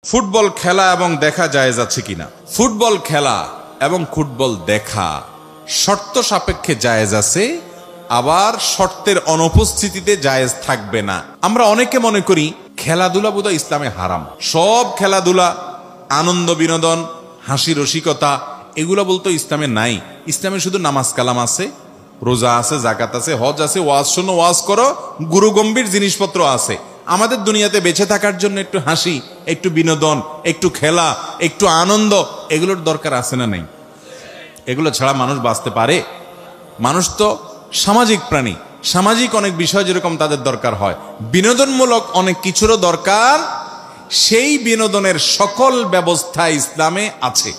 Football খেলা এবং দেখা জায়েজ আছে কিনা? ফুটবল খেলা এবং ফুটবল দেখা শর্ত সাপেক্ষে জায়েজ আছে, আবার শর্তের অনুপস্থিতিতে জায়েজ থাকবে না। আমরা অনেকে মনে করি খেলাধুলা বোধহয় ইসলামে হারাম। সব খেলাধুলা, আনন্দ বিনোদন, হাসি রসিকতা এগুলো বলতো ইসলামে নাই। ইসলামে শুধু নামাজ কালাম আছে, রোজা আছে, জাকাত আছে, হজ আছে, ওয়াজ শোনো, ওয়াজ করো, গুরু গম্ভীর জিনিসপত্র আছে। আমাদের দুনিয়াতে বেঁচে থাকার জন্য একটু হাসি, একটু বিনোদন, একটু খেলা, একটু আনন্দ এগুলোর দরকার আছে না নেই? এগুলো ছাড়া মানুষ বাঁচতে পারে? মানুষ তো সামাজিক প্রাণী। সামাজিক অনেক বিষয় যেরকম তাদের দরকার হয়, বিনোদনমূলক অনেক কিছুরও দরকার। সেই বিনোদনের সকল ব্যবস্থা ইসলামে আছে।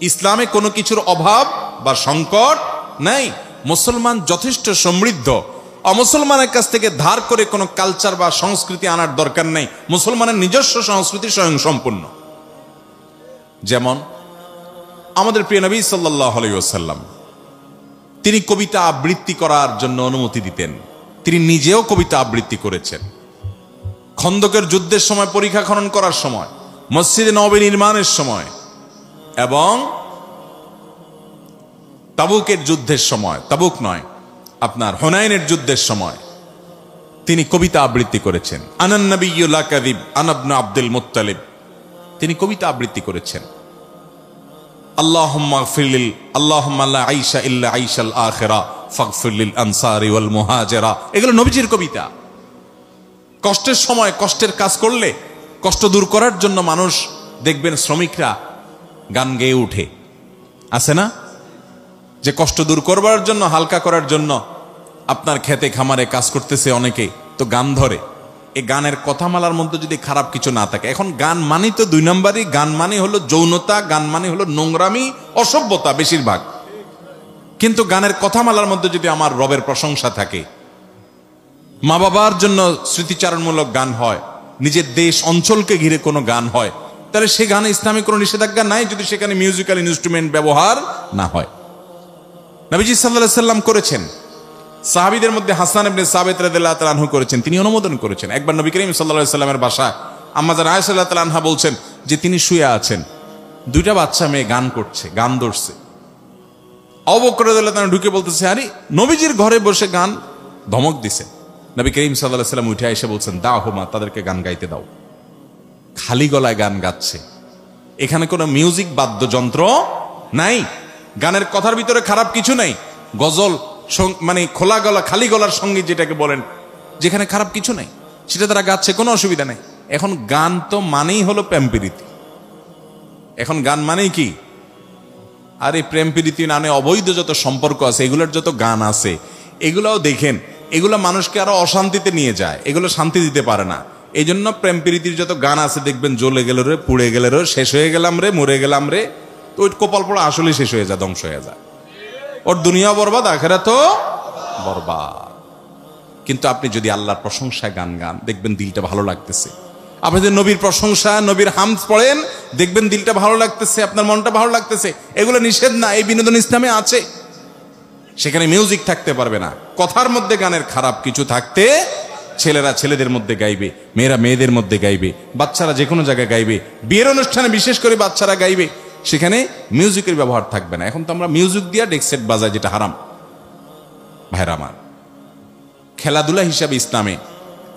ইসলামে কোনো কিছুর অভাব বা সংকট নাই। মুসলমান যথেষ্ট সমৃদ্ধ। অমুসলমানের কাছ থেকে ধার করে কোনো কালচার বা সংস্কৃতি আনার দরকার নেই। মুসলমানের নিজস্ব সংস্কৃতি স্বয়ং সম্পূর্ণ। যেমন আমাদের প্রিয় নবী সাল্লাল্লাহু আলাইহি ওয়াসাল্লাম, তিনি কবিতা আবৃত্তি করার জন্য অনুমতি দিতেন। তিনি নিজেও কবিতা আবৃত্তি করেছেন। খন্দকের যুদ্ধের সময়, পরীক্ষা খনন করার সময়, মসজিদে নববী নির্মাণের সময় এবং তাবুকের যুদ্ধের সময়, তাবুক নয়, আপনার হুনাইনের যুদ্ধের সময় তিনি কবিতা আবৃত্তি করেছেন। আনান নবিয়্যু লা কাযিব আনা ইবনু আব্দুল মুত্তালিব, তিনি কবিতা আবৃত্তি করেছেন। আল্লাহুম্মা গফিরলিল আল্লাহুম্মা লা আইশা ইল্লা আইশাল আখিরা ফাগফিরলিল আনসারি ওয়াল মুহাজিরা, এগুলো নবীজির কবিতা। কষ্টের সময় কষ্টের কাজ করলে কষ্ট দূর করার জন্য মানুষ দেখবেন শ্রমিকরা গান গেয়ে উঠে, আছে না? যে কষ্ট দূর করবার জন্য, হালকা করার জন্য আপনার খেতে খামারে কাজ করতেছে অনেকে, তো গান ধরে। এই গানের কথামালার মধ্যে যদি খারাপ কিছু না থাকে, এখন গান মানি তো দুই নম্বরই, গান মানে হলো যৌনতা, গান মানে হলো নোংরামি, অসভ্যতা বেশিরভাগ। কিন্তু গানের কথামালার মধ্যে যদি আমার রবের প্রশংসা থাকে, মা বাবার জন্য স্মৃতিচারণমূলক গান হয়, নিজের দেশ অঞ্চলকে ঘিরে কোনো গান হয়, তাহলে সে গানে ইসলামে কোনো নিষেধাজ্ঞা নাই, যদি সেখানে মিউজিক্যাল ইনস্ট্রুমেন্ট ব্যবহার না হয়। নবীজি সাল্লাল্লাহু আলাইহি সাল্লাম করেছেন। সাহাবীদের মধ্যে হাসান ইবনে সাবিত রাদিয়াল্লাহু তাআলা আনহু করেছেন, তিনি অনুমোদন করেছেন। একবার নবী করিম সাল্লাল্লাহু আলাইহি সাল্লামের বাসায় আম্মা জান আয়েশা রাদিয়াল্লাহু তাআলা আনহা বলছেন যে তিনি শুয়ে আছেন, দুইটা বাচ্চা মেয়ে গান করছে, গান ধরছে। আবু বকর রাদিয়াল্লাহু তাআলা ঢুকে বলতেছে, আরে নবীজির ঘরে বসে গান, ধমক দিছে। নবী করিম সাল্লাল্লাহু আলাইহি সাল্লাম উঠে এসে বলছেন, দাও হুমা, তাদেরকে গান গাইতে দাও। খালি গলায় গান গাচ্ছে, এখানে কোনো মিউজিক বাদ্যযন্ত্র নাই। গানের কথার ভিতরে খারাপ কিছু নাই। গজল মানে খোলা গলা, খালি গলার সঙ্গীত যেটাকে বলেন, যেখানে খারাপ কিছু নাই, সেটা তারা গাচ্ছে, কোনো অসুবিধা নেই। এখন গান তো মানেই হলো প্রেম প্রীতি। এখন গান মানেই কি? আর এই প্রেম প্রীতি নামে অবৈধ যত সম্পর্ক আছে, এগুলোর যত গান আছে, এগুলাও দেখেন, এগুলো মানুষকে আরো অশান্তিতে নিয়ে যায়, এগুলো শান্তি দিতে পারে না। এই জন্য প্রেম প্রীতির যত গান আছে দেখবেন, জ্বলে গেল রে, পুড়ে গেল রে, শেষ হয়ে গেলাম রে, মরে গেলাম রে, তো ওই কপাল পড়া আসলে শেষ হয়ে যায়, ধ্বংস হয়ে যায়। ওর দুনিয়া বরবাদ, আখিরাতও বরবাদ। কিন্তু আপনি যদি আল্লাহর প্রশংসায় গান গান, দেখবেন দিলটা ভালো লাগতেছে। আপনি যদি নবীর প্রশংসা, নবীর হামদ পড়েন, দেখবেন দিলটা ভালো লাগতেছে, আপনার মনটা ভালো লাগতেছে। এগুলো নিষেধ না, এই বিনোদন ইসলামে আছে। সেখানে মিউজিক থাকতে পারবে না, কথার মধ্যে গানের খারাপ কিছু থাকতে, ছেলেরা ছেলেদের মধ্যে গাইবে, মেয়েরা মেয়েদের মধ্যে গাইবে, বাচ্চারা যে কোনো জায়গায় গাইবে, বিয়ের অনুষ্ঠানে বিশেষ করে বাচ্চারা গাইবে, সেখানে মিউজিকের ব্যবহার থাকবে না। এখন তো আমরা মিউজিক দিয়ে ডেক সেট বাজাই, যেটা হারাম। ভাইরা আমার, খেলাধুলা হিসাবে ইসলামে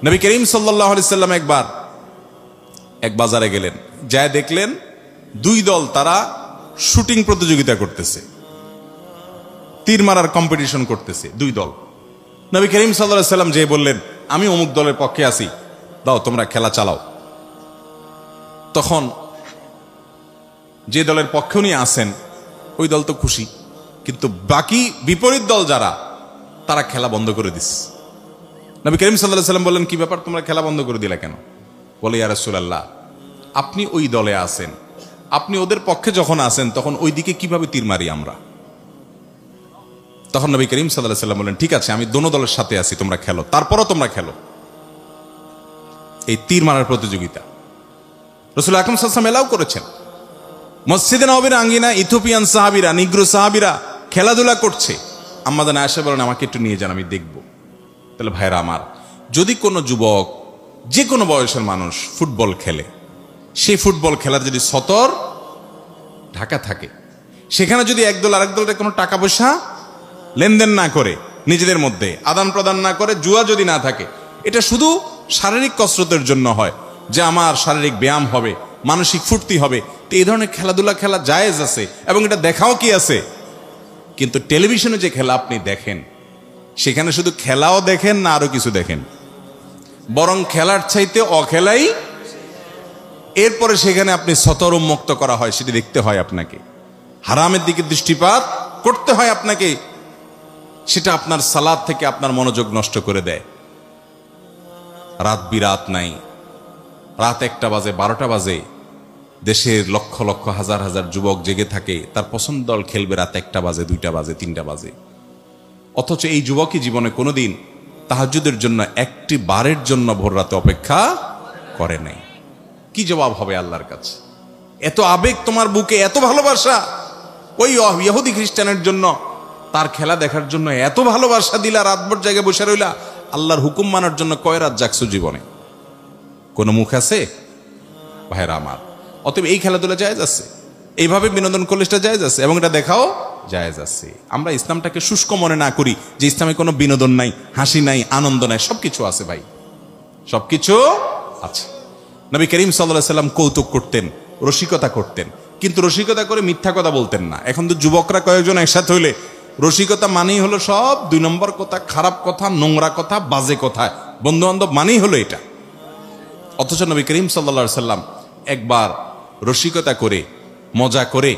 নবী করিম সাল্লাল্লাহু আলাইহি সাল্লাম একবার এক বাজারে গেলেন, যায় দেখলেন দুই দল তারা শুটিং প্রতিযোগিতা করতেছে, তীর মারার কম্পিটিশন করতেছে দুই দল। নবী করিম সাল্লাল্লাহু আলাইহি সাল্লাম যে বললেন, আমি অমুক দলের পক্ষে আছি, দাও তোমরা খেলা চালাও। তখন যে দলের পক্ষে উনি আসেন, ওই দল তো খুশি, কিন্তু বাকি বিপরীত দল যারা, তারা খেলা বন্ধ করে দিস। নবী করিম সাল্লাল্লাহু আলাইহি সাল্লাম বললেন, কি ব্যাপার, তোমরা খেলা বন্ধ করে দিলা কেন? বলে, ইয়া রাসূলুল্লাহ, আপনি ওই দলে আছেন, আপনি ওদের পক্ষে যখন আসেন তখন ওই দিকে কিভাবে তীর মারি আমরা? তখন নবী করিম সাল্লাল্লাহু আলাইহি সাল্লাম বললেন, ঠিক আছে, আমি দোনো দলের সাথে আছি, তোমরা খেলো, তারপরও তোমরা খেলো। এই তীর মারার প্রতিযোগিতা রাসূল আকরাম সাল্লাল্লাহু আলাইহি ওয়াসাল্লাম এলাও করেছেন। মসজিদে নববীর আঙ্গিনা ইথিওপিয়ান সাহাবীরা, নিগ্রো সাহাবীরা খেলাধুলা করছে। আম্মা জান আয়েশা বলেন, আমাকে একটু নিয়ে যান, আমি দেখব। তাহলে ভাইরা আমার, যদি কোনো যুবক, যে কোনো বয়সের মানুষ ফুটবল খেলে, সেই ফুটবল খেলার যদি সতর ঢাকা থাকে, সেখানে যদি একদল আরেক দলের কোনো টাকা পয়সা লেনদেন না করে, নিজেদের মধ্যে আদান প্রদান না করে, জুয়া যদি না থাকে, এটা শুধু শারীরিক কসরতের জন্য হয়, যে আমার শারীরিক ব্যায়াম হবে, মানসিক ফুর্তি হবে, তো এই ধরনের খেলাধুলা খেলা জায়েজ আছে এবং এটা দেখাও কি আছে। কিন্তু টেলিভিশনে যে খেলা আপনি দেখেন, সেখানে শুধু খেলাও দেখেন না আরো কিছু দেখেন, বরং খেলার চাইতে অখেলাই, এরপরে সেখানে আপনি সতর উন্মুক্ত করা হয়, সেটি দেখতে হয় আপনাকে, হারামের দিকে দৃষ্টিপাত করতে হয় আপনাকে, সেটা আপনার সালাত থেকে আপনার মনোযোগ নষ্ট করে দেয়। রাত বিরাত নাই, রাত 1টা বাজে, 12টা বাজে, দেশের লক্ষ লক্ষ হাজার হাজার যুবক জেগে থাকে, তার পছন্দ দল খেলবে রাত 1টা বাজে, 2টা বাজে, 3টা বাজে, অথচ এই যুবকই জীবনে কোনোদিন তাহাজ্জুদের জন্য একটি বারের জন্য ভোর রাতে অপেক্ষা করে নাই। কি জবাব হবে আল্লাহর কাছে? এত আবেগ তোমার বুকে, এত ভালোবাসা, ওই ইহুদি খ্রিস্টানের জন্য, তার খেলা দেখার জন্য এত ভালোবাসা দিলা, রাতভর জায়গায় বসে রইলা, আল্লাহর হুকুম মানার জন্য কয় রাত জাগছো জীবনে? কোনো মুখ আছে ভাইরা আমার? অতএব এই খেলাধুলা জায়েজ আছে, এইভাবে বিনোদন করলে সেটা জায়েজ আছে এবং এটা দেখাও জায়েজ আছে। আমরা ইসলামটাকে শুষ্ক মনে না করি যে ইসলামে কোনো বিনোদন নাই, হাসি নাই, আনন্দ নাই, সবকিছু আছে ভাই, সবকিছু আছে। নবী করিম সাল্লাল্লাহু আলাইহি সাল্লাম কৌতুক করতেন, রসিকতা করতেন, কিন্তু রসিকতা করে মিথ্যা কথা বলতেন না। এখন তো যুবকরা কয়েকজন একসাথে হইলে রসিকতা মানেই হলো সব 2 নম্বর কথা, খারাপ কথা, নোংরা কথা, বাজে কথা, বন্ধু বান্ধব মানেই হলো এটা। অথচ নবী করিম সাল্লাল্লাহু আলাইহি সাল্লাম একবার রসিকতা করে, মজা করে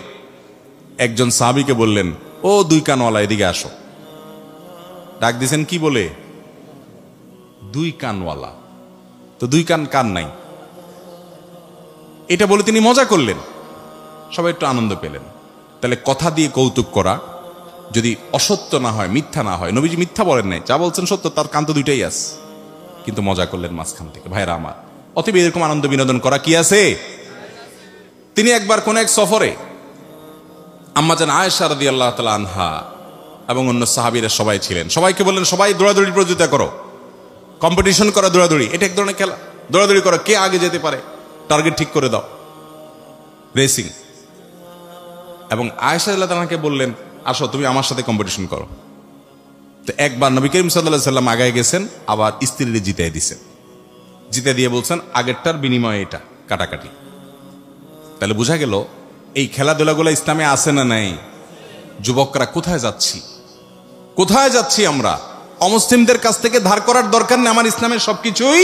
একজন সাহাবীকে বললেন, ও 2 কানওয়ালা এদিকে আসো। ডাক দিয়েছেন কি বলে? 2 কানওয়ালা। তো 2 কান নাই, এটা বলে তিনি মজা করলেন, সবাই একটু আনন্দ পেলেন। তাহলে কথা দিয়ে কৌতুক করা যদি অসত্য না হয়, মিথ্যা না হয়, নবীজি মিথ্যা বলেন নাই, যা বলছেন সত্য, তার কান তো 2টাই আছে, কিন্তু মজা করলেন মাঝখান থেকে। ভাইরা আমার, অতএব এরকম আনন্দ বিনোদন করা কি আছে? তিনি একবার কোন এক সফরে আম্মাজান আয়েশা রাদিয়াল্লাহু তাআলা আনহা এবং অন্য সাহাবীরা সবাই ছিলেন, সবাইকে বললেন, সবাই দৌড়াদৌড়ি প্রতিযোগিতা করো, কম্পিটিশন করো, দৌড়াদৌড়ি, এটা এক ধরনের খেলা, দৌড়াদৌড়ি করো, কে আগে যেতে পারে, টার্গেট ঠিক করে দাও, রেসিং। এবং আয়েশা রাদিয়াল্লাহু তাআলাকে বললেন, আসো তুমি আমার সাথে কম্পিটিশন করো। তো একবার নবী করিম সাল্লাল্লাহু আলাইহি সাল্লাম আগায় গেছেন, আবার স্ত্রীরে জিতাই দিয়েছেন, জিতে দিয়ে বলছেন আগেরটার বিনিময়ে এটা কাটাকাটি। তাহলে বোঝা গেল এই খেলাধুলাগুলো ইসলামে আছে না নাই? যুবকরা কোথায় যাচ্ছি, কোথায় যাচ্ছি আমরা? অমুসলিমদের কাছ থেকে ধার করার দরকার নেই, আমার ইসলামের সবকিছুই